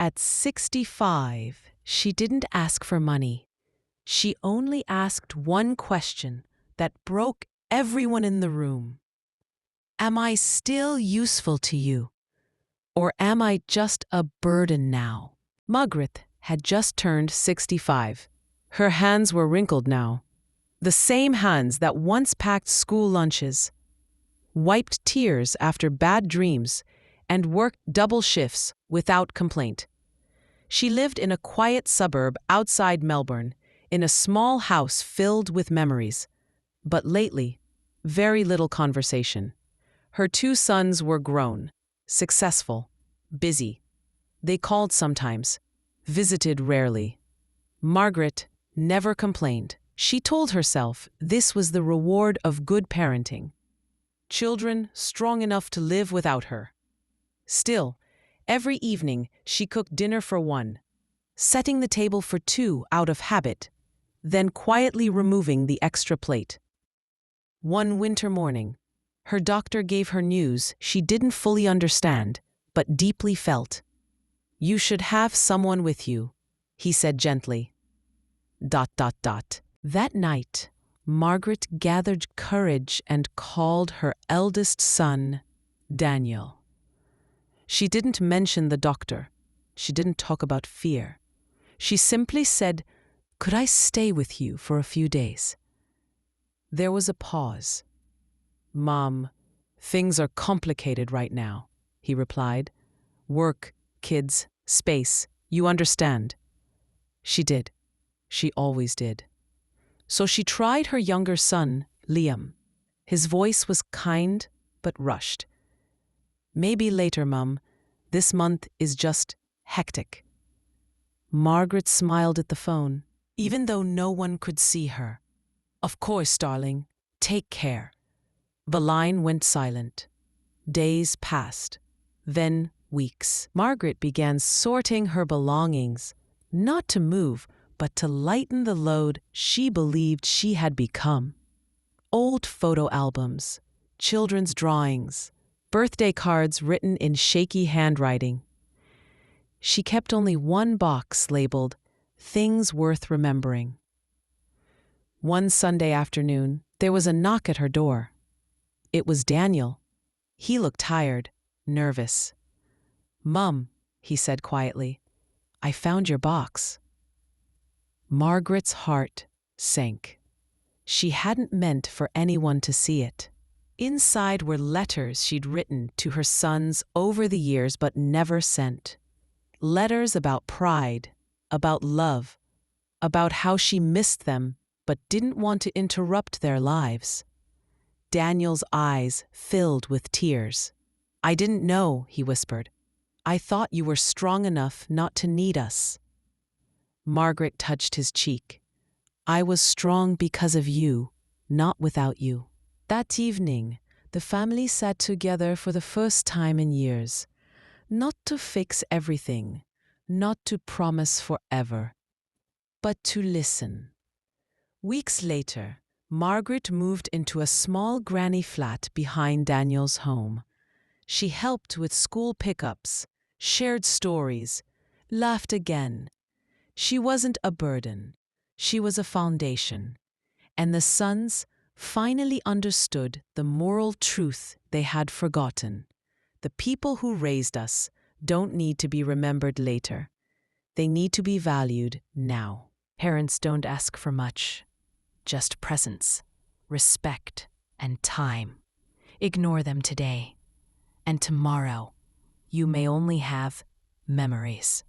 At 65, she didn't ask for money. She only asked one question that broke everyone in the room. Am I still useful to you? Or am I just a burden now? Margaret had just turned 65. Her hands were wrinkled now. The same hands that once packed school lunches, wiped tears after bad dreams, and worked double shifts without complaint. She lived in a quiet suburb outside Melbourne, in a small house filled with memories. But lately, very little conversation. Her 2 sons were grown, successful, busy. They called sometimes, visited rarely. Margaret never complained. She told herself this was the reward of good parenting. Children strong enough to live without her. Still, every evening she cooked dinner for 1, setting the table for 2 out of habit, then quietly removing the extra plate. One winter morning, her doctor gave her news she didn't fully understand, but deeply felt. You should have someone with you, he said gently. ... That night, Margaret gathered courage and called her eldest son, Daniel. She didn't mention the doctor. She didn't talk about fear. She simply said, "Could I stay with you for a few days?" There was a pause. "Mom, things are complicated right now," he replied. "Work, kids, space, you understand." She did. She always did. So she tried her younger son, Liam. His voice was kind but rushed. "Maybe later, Mum. This month is just hectic." Margaret smiled at the phone, even though no one could see her. "Of course, darling. Take care." The line went silent. Days passed. Then weeks. Margaret began sorting her belongings, not to move, but to lighten the load she believed she had become. Old photo albums, children's drawings, birthday cards written in shaky handwriting. She kept only one box labeled, "Things Worth Remembering." One Sunday afternoon, there was a knock at her door. It was Daniel. He looked tired, nervous. "Mum," he said quietly, "I found your box." Margaret's heart sank. She hadn't meant for anyone to see it. Inside were letters she'd written to her sons over the years but never sent. Letters about pride, about love, about how she missed them but didn't want to interrupt their lives. Daniel's eyes filled with tears. "I didn't know," he whispered. "I thought you were strong enough not to need us." Margaret touched his cheek. "I was strong because of you, not without you." That evening, the family sat together for the first time in years. Not to fix everything, not to promise forever, but to listen. Weeks later, Margaret moved into a small granny flat behind Daniel's home. She helped with school pickups, shared stories, laughed again. She wasn't a burden. She was a foundation. And the sons finally understood the moral truth they had forgotten. The people who raised us don't need to be remembered later. They need to be valued now. Parents don't ask for much, just presence, respect, and time. Ignore them today, and tomorrow you may only have memories.